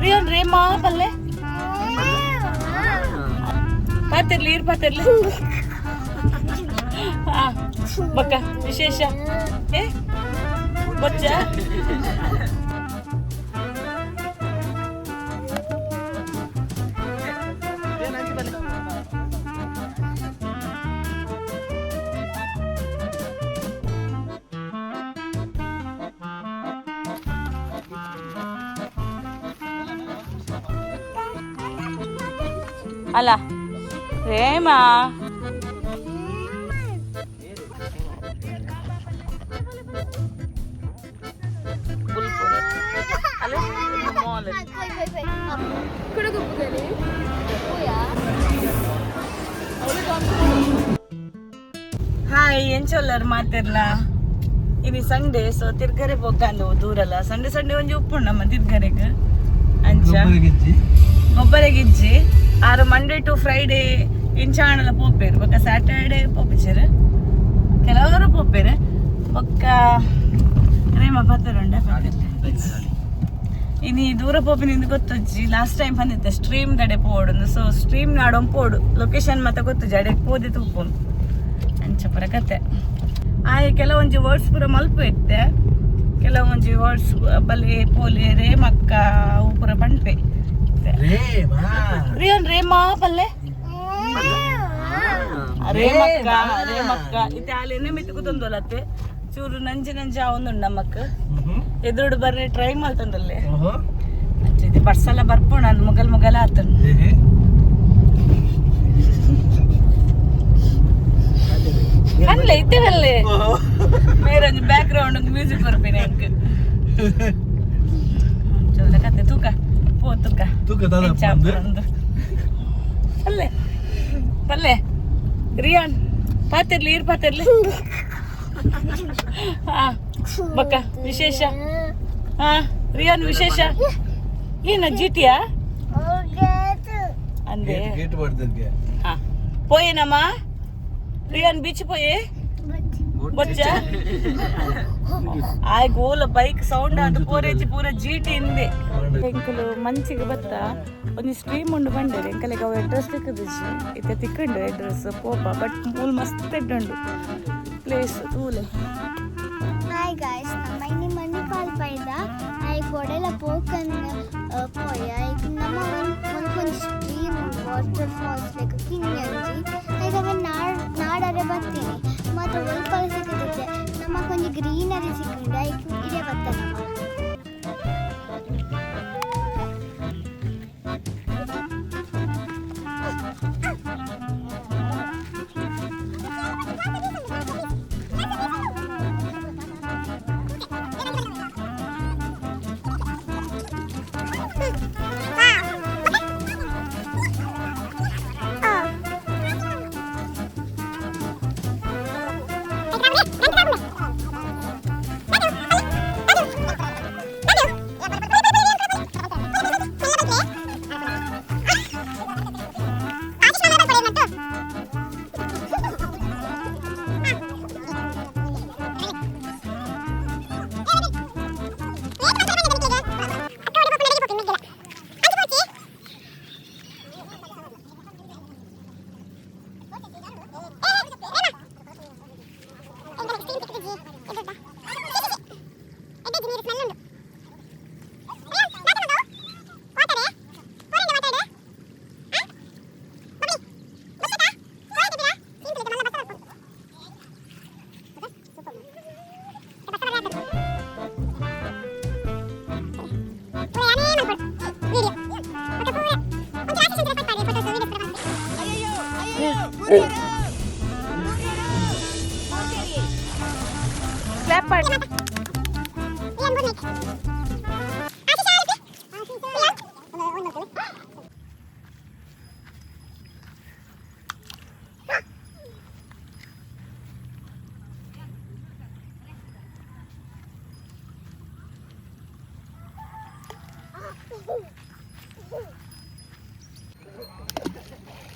ರಿಯನ್ rhema ಬಲ್ಲೆ ಪಾತಿರ್ಲಿ ಇರ್ ಪಾತಿರ್ಲಿ ಬಕ್ಕ ವಿಶೇಷ ಏ ಬಚ್ಚ ಅಲ್ಲ ರೇಮಾ ಹಾಯ್ ಎಂಚೊಲ್ಲರ್ ಮಾತಿರ್ಲ ಇನಿ ಸಂಡೇ ಸೊ ತಿರ್ಗರೆ ಪೋಕಂದು ದೂರಲ್ಲ ಸಂಡೆ ಸಂಡೆ ಒಂಜಿ ಉಪ್ಪುಂಡು ನಮ್ಮ ತಿರ್ಗರೆಗ್ ಅಂಚ ಗೊಬ್ಬರಗಿಜ್ಜಿ ಆರು ಮಂಡೇ ಟು ಫ್ರೈಡೇ ಇಂಚಾಣಲ ಪೋಪೇರು ಬೊಕ್ಕ ಸ್ಯಾಟರ್ಡೇ ಪೋಪಿಚೇರು ಕೆಲವರು ಪೋಪೇರು ಬೊಕ್ಕ ರೇಮ ಪತ್ತರುಂಡ ಇನಿ ದೂರ ಪೋಪಿನಿಂದ ಗೊತ್ತಜ್ಜಿ ಲಾಸ್ಟ್ ಟೈಮ್ ಬಂದಿತ್ತೆ ಸ್ಟ್ರೀಮ್ ದಡೆ ಪೋಡು ಸೊ ಸ್ಟ್ರೀಮ್ ನಾಡೊಂದು ಪೋಡು ಲೊಕೇಶನ್ ಮತ್ತೆ ಗೊತ್ತಜ್ಜಿ ಅಡೆ ಪೋದಿ ತುಪ್ಪುನು ಅಂಚ ಪುರ ಕತೆ ಆಯ್ ಕೆಲವೊಂಜಿ ವರ್ಡ್ಸ್ ಪೂರ ಮಲ್ಪ ಇತ್ತೆ ಕೆಲವೊಂಜಿ ವರ್ಡ್ಸ್ ಬಲೆ ಪೋಲೆ ರೇಮಕ್ಕ ಅವು ಪೂರ ಪಂಡ್ಪೆ ರಿಯನ್ ರೇಮಾ ಬಲ್ಲೆ ರೇಮಕ್ಕ ರೇಮಕ್ಕ ಇತ್ತೆ ಆಲೇನೆ ಮಿತ್ತು ಕೂತೊಂದೊಲತ್ತೆ ಚೂರು ನಂಜಿ ನಂಜಿ ಅವನುಂಡು ನಮ್ಮಕ್ಕ ಎದುರುಡು ಬರ್ರಿ ಟ್ರೈ ಮಾಡ್ತಂದಲ್ಲೇ ಇದು ಬರ್ಸಲ ಬರ್ಪೋಣ ಅದು ಮುಗಲ್ ಮುಗಲ ಆತನು ಅಲ್ಲೇ ಇದ್ದೇವಲ್ಲೇ ಮೇರೊಂದು ಬ್ಯಾಕ್ ಗ್ರೌಂಡ್ ಮ್ಯೂಸಿಕ್ ಬರ್ಪೇನೆ ಅಂಕ ಚೌದ ಕತೆ ತೂಕ ಪೋ ತೂಕ ಅಲ್ಲೇ ಪಲ್ಲೆ ರಿಯಾನ್ ಪಾತಿರ್ಲಿ ಇರ್ ಪಾತಿರ್ಲಿ ಹಾ ಬಕ್ಕ ವಿಶೇಷ ಹಾ ರಿಯಾನ್ ವಿಶೇಷ ಏನ ಜಿಟಿಯಾ ಅಂದೆ ಹಾ ಪೋಯೇನಮ್ಮ ರಿಯಾನ್ ಬೀಚ್ ಪೋಯೆ ಬಚ್ಚ ಆಯ್ ಗೋಲ ಬೈಕ್ ಸೌಂಡ್ ಅದು ಪೂರೇಜಿ ಪೂರ ಜೀಟಿ ಇಂದೆ ಎಂಕಲು ಮಂಚಿಗೆ ಬತ್ತ ಒಂದು ಸ್ಟ್ರೀಮ್ ಉಂಡು ಬಂಡೇರು ಎಂಕಲೆಗೆ ಅವ ಅಡ್ರೆಸ್ ತಿಕ್ಕದಿಜ್ಜಿ ಇತ್ತೆ ತಿಕ್ಕಂಡು ಅಡ್ರೆಸ್ ಪೋಪ ಬಟ್ ಮೂಲ್ ಮಸ್ತ್ ಎಡ್ಡುಂಡು ಪ್ಲೇಸ್ ತೂಲೆ ಹಾಯ್ ಗಾಯ್ಸ್ ನಮ್ಮ ಇನ್ನಿ ಮಣ್ಣಿ ಕಾಲ್ ಪೈದ ಆಯ್ ಕೊಡೆಲ ಪೋಕನ್ ಪೋಯ ಈಗ ನಮ್ಮ ಒಂದು ಸ್ಟ್ರೀಮ್ ವಾಟರ್ ಫಾಲ್ಸ್ ಲೆಕ್ಕ ಕಿಂಗಿ ಅಂಜಿ ಈಗ ನಾಡರೆ ಬರ್ತೀನಿ ಮತ್ತು ಒಲ್ಪಲ ಸಿಕ್ಕುತ್ತೆ ನಮ್ಮ ಕೊಂಚ ಗ್ರೀನರಿ ಸಿಕ್ಕಿಂಡ ಇದೇ ಬತ್ತ ನಮ್ಮ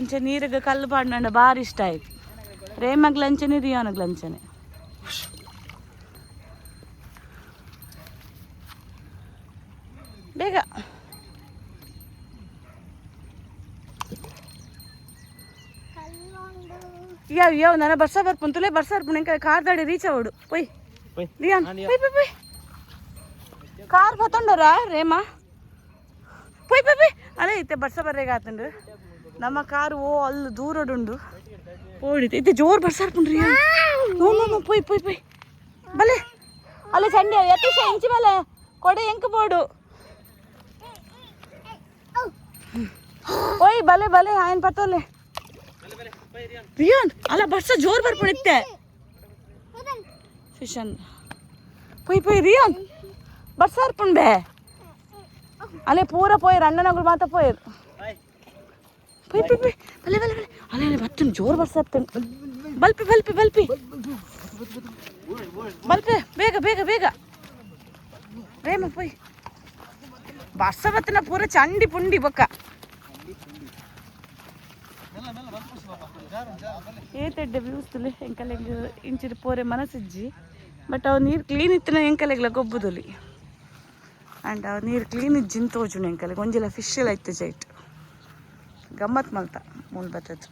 ಇಂಚ ನೀರಿಗೆ ಕಲ್ಲು ಪಾಡ್ನಂಡ ಬಾರಿ ಇಷ್ಟ ಆಯ್ತು ರೇಮಗ್ ಲಂಚನೆ ರಿಯಾನಗ್ ಲಂಚನೆ ಯಾವ ನನ್ನ ಬರ್ಸ ಬರ್ಪುನ್ ತುಲೆ ಬರ್ಸ ಬರ್ಪುನ್ ಎಂಕ ಕಾರ್ ದಾಡಿ ರೀಚ್ ಅವಡು ಪೊಯ್ ರಿಯಾನ್ ಪೊಯ್ ಕಾರ್ ಬತ್ತೊಂಡರ ರೇಮಾ ಪೊಯ್ ಅಲ್ಲೇ ಇತ್ತೆ ಬರ್ಸ ಬರ್ರೇಗ ಆತಂಡು ನಮ್ಮ ಕಾರು ಓ ಅಲ್ಲಿ ದೂರಡುಂಡು ಓಡಿತು ಇತ್ತೆ ಜೋರ್ ಬರ್ಸ ಬರ್ಪುನ್ ರಿಯಾನ್ ನೋ ಪೊಯ್ ಬಲೆ ಅಲ್ಲೇ ಚಂಡಿ ಯತೀಶ ಎಂಚಿ ಬಲೆ ಕೊಡೆ ಎಂಕ ಬೋಡು ಓಯ್ ಬಲೆ ಆಯನ್ ಪತ್ತೋಲೆ ರಿಯಾನ್ ಅಲ್ಲ ಬರ್ಸ ಜೋರ್ ಬರ್ಪುಣಿತ್ತೆ ಫಿಶನ್ ಪೊಯ್ ರಿಯಾನ್ ಬರ್ಸ ಬರ್ಪುಣ್ ಬೇ ಅಲ್ಲೇ ಪೂರ ಪೋಯರ್ ಅಣ್ಣನಗಳು ಮಾತ ಪೋಯರ್ ಪೊಯ್ ಬಲೆ ಅಲ್ಲೇ ಬತ್ತುನ್ ಜೋರ್ ಬರ್ಸ ಹತ್ತುನ್ ಬಲ್ಪಿ ಬೇಗ ರೇಮ ಪೊಯ್ ಬರ್ಸ ಬತ್ತನ ಪೂರ ಚಂಡಿ ಪುಂಡಿ ಬೊಕ್ಕ ಏತೆಡ್ಡೆ ವ್ಯೂಸ್ ತುಲೆ ಎಂಕಲೆಗ್ ಇಂಚಿನ ಪೋರೆ ಮನಸ್ಸಿಜ್ಜಿ ಬಟ್ ಅವು ನೀರು ಕ್ಲೀನ್ ಇತ್ತಿನ ಎಂಕಲೆಗ್ಲ ಗೊಬ್ಬುದುಲಿ ಆ್ಯಂಡ್ ಅವು ನೀರು ಕ್ಲೀನ್ ಇಜ್ಜಿನ ತೋಜುನು ಎಂಕಲೆಗ್ ಒಂಜಿಲ ಫಿಶ್ ಎಲ್ಲ ಇತ್ತು ಜೈಟ್ ಗಮ್ಮತ್ ಮಲ್ತ ಮೂಲ್ ಬತ್ತದು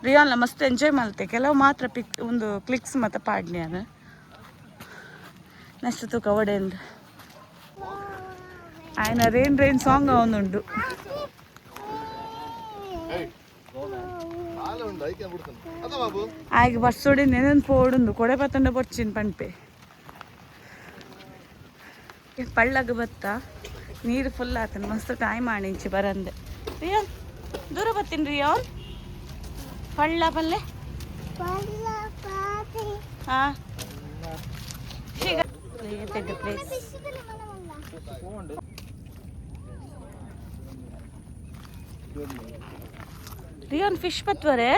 ರಿಯಾನ್ಲ ಮಸ್ತ್ ಎಂಜಾಯ್ ಮಲ್ತೆ ಕೆಲವು ಮಾತ್ರ ಒಂದು ಕ್ಲಿಕ್ಸ್ ಮತ್ತು ಪಾಡ್ನಿ ಅದು ನೆಕ್ಸ್ಟ್ ತೂಕ ಒಡೆಂದು ఆయన రెయిన్ సాంగ్ అవునుండు ఆయనకి బస్సోడి నేను పోడుండు కొడే పత్తండ పొచ్చింది పనిపే పళ్ళಗ ಬತ್ತ ನೀರು ಫುಲ್ ಆತನ ಮಸ್ತ್ ಟೈಮ್ ಆಣಿಂಚಿ ಬರಂದೆ ರಿಯಾನ್ ದೂರ ಬತ್ತೀನಿ ರಿಯಾನ್ ಪಳ್ಳ ಪಲ್ಲೆ ಹಾಂ ಈಗ ಪ್ಲೇಸ್ రియాన్ ఫిష్ పత్వరే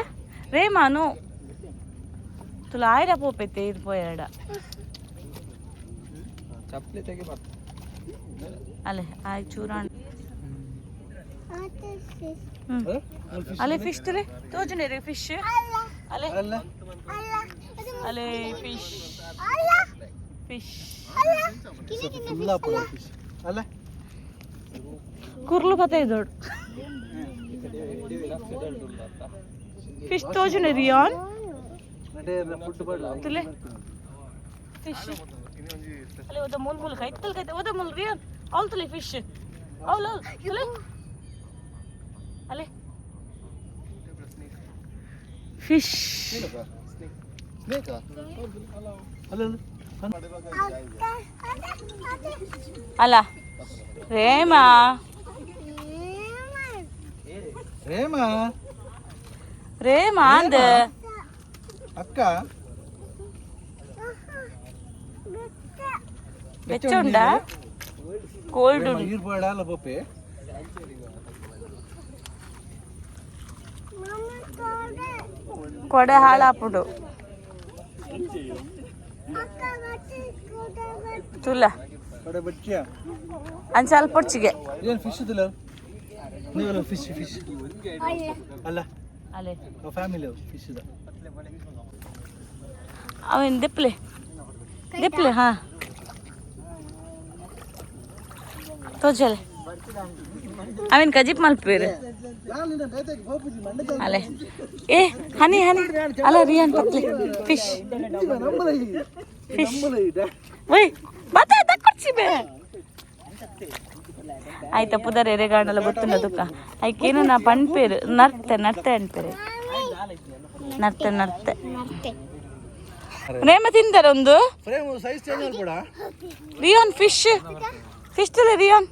రేమాను तुला आयरा पोपेते ಇದು పోయాడ ಚಪ್ಪಲಿ ತೆಗಿ ಬತ್ತ ಅಲೆ ಆಯ್ ಚೂರಾನ್ ಅಲೆ ಫಿಶ್ ತಲೆ ತೋಜನೆ ರೆ ಫಿಶ್ ಅಲೆ ಅಲೆ ಫಿಶ್ ಫುಲ್ಲ ಪುರ ಫಿಶ್ ಅಲೆ ಕುರ್ಲು ಪತ ಇದೋಡು ಫಿಶ್ ತೋಜನೆ ರಿಯಾನ್ ತುಲೆ ಫಿಶ್ ಅಲೆ ಓದ ಮೂಲ್ ಕೈತಲ್ ಓದ ಮೂಲ್ ರಿಯಾನ್ ಆಲ್ ತುಲೆ ಫಿಶ್ ಆಲ್ ತುಲೆ ಅಲೆ ಫಿಶ್ ಅಲ್ಲ ರೇಮಾ ಅಂದ ಅಕ್ಕ ಬೆಚ್ಚುಂಡ ಕೋಲ್ಡ್ ಕೊಡೆ ಹಾಳಾಪುಡು ತುಲ ಅಂದ್ ಸ್ವಲ್ಪ ಹೊಚ್ಚಿಗೆ ಫಿಶ್ ಫಿಶ್ ಅಲ್ಲ ಅಲೆ ಫ್ಯಾಮಿಲಿ ಫಿಶ್ ಅವನ್ ದಿಪ್ಲೆ ಹಾ ತೋಜಲೆ ಅವನ್ ಕಜಿಪ್ ಮಲ್ಪೇರು ಅಲೆ ಏ ಹನಿ ಅಲ್ಲ ರಿಯಾನ್ ಪತ್ಲೆ ಫಿಶ್ ಓಯ್ ಬತ್ತ ತಕ್ಕೊಡ್ಸಿ ಬೇ ಆಯ್ತಾ ಪುದರ್ ಎರೆಗಾಣಲ್ಲ ಗೊತ್ತುಂಡ ದುಃಖ ಆಯ್ಕೇನು ನಾ ಪಣ್ಪೇರು ನರ್ತೆ ಅನ್ಪೇರು ನರ್ತೆ ರೇಮ ತಿಂದಾರ ಒಂದು ರಿಯಾನ್ ಫಿಶ್ ತಲೆ ರಿಯಾನ್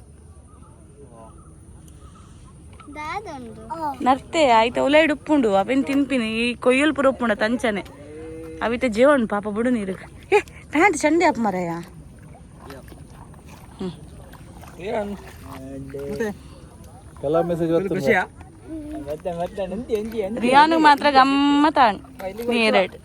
ನರ್ತೆ ಆಯ್ತಾ ಉಲಾಯ್ಡು ಉಪ್ಪುಂಡು ಅವೇನು ತಿನ್ಪಿನಿ ಈ ಕೊಯ್ಯಲ್ ಪುರ ಉಪ್ಪುಂಡ ತಂಚನೆ ಅವಿತ ಜೀವನ್ ಪಾಪ ಬಿಡು ನೀರು ಏ ಪ್ಯಾಂಟ್ ಚಂಡೆ ಅಪ್ಪ ಮರಯ್ಯ ರಿಯಾನು ಮಾತ್ರ ಗಮ್ಮತ್ತ ನೀರೆಡ್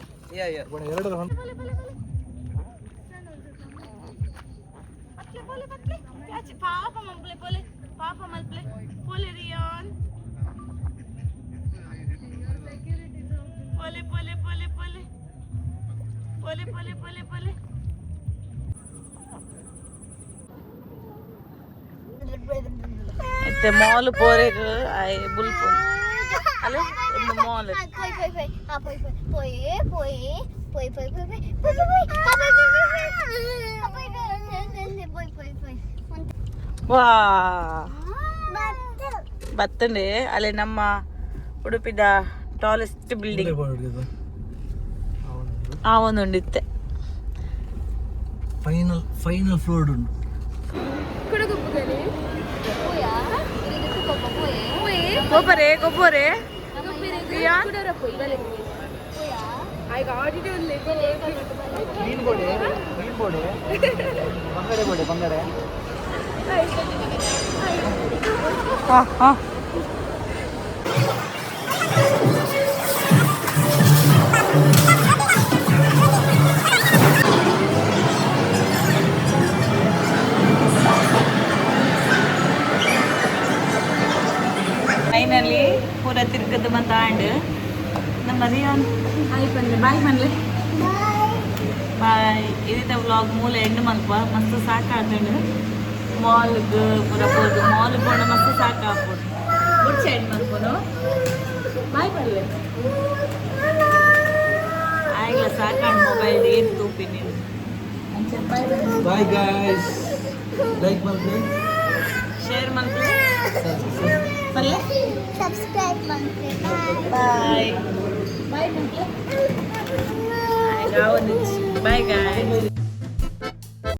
ಮಾಲ್ ಪೋರೆಗ್ ಆಯ್ ಬುಲ್ಪು ಅಲ್ಲ ಒಂದು ಮಾಲ್ ವಾ ಬತ್ತಂಡೆ ಅಲ್ಲಿ ನಮ್ಮ ಉಡುಪಿದ ಟಾಲೆಸ್ಟ್ ಬಿಲ್ಡಿಂಗ್ ಆ ಒಂದುಂಡಿತ್ತೆ ಫೈನಲ್ ಫ್ಲೋರ್ ಉಂಟು ಗೊಬ್ಬರೆ ಗೊಬ್ಬರೆ ಮೀನ್ ಬೋಡೆ ಬಂಗಡೆ ಫೈನಲಿ ಪೂರ ತಿರ್ಗದ ಮತ್ತು ಆಂಡ್ ನಮ್ಮ ರಿಯಾನ್ ಹಾಯ್ ಬಂದ್ಲೆ ಬಾಯ್ ಬಂದ್ಲೆ ಬಾಯ್ ಇದಿತ ವ್ಲಾಗ್ ಮೂಲ ಎಂಡ್ ಮಲ್ಪ ಮಸ್ತ್ ಸಾಕಾಗ್ತಂಡು ಮಾಲ್ಗೆ ಪೂರ ಹೋದು ಮಾಲ್ಗೆ ಕೊಂಡು ಮಸ್ತ್ ಸಾಕಾಗ್ಬೋದು ಗುಡ್ ಸೈಡ್ ಮಲ್ಪನು ಬಾಯ್ ಬಂದ್ಲೆ ಆಗಿಲ್ಲ ಸಾಕಾಂಡು ಮೊಬೈಲ್ ಏನು ತೂಪಿ ನೀನು ಬಾಯ್ ಗಾಯ್ಸ್ ಲೈಕ್ ಮಾಡ್ರಿ ಶೇರ್ ಮಲ್ಪೆ ಪಲ್ಲೆ ಸಬ್ಸ್ಕ್ರೈಬ್ ಮಾಡ್ರಿ ಬಾಯ್ ಬಾಯ್ ಮಲ್ಪೆ ಬಾಯ್ ಗಾಯ್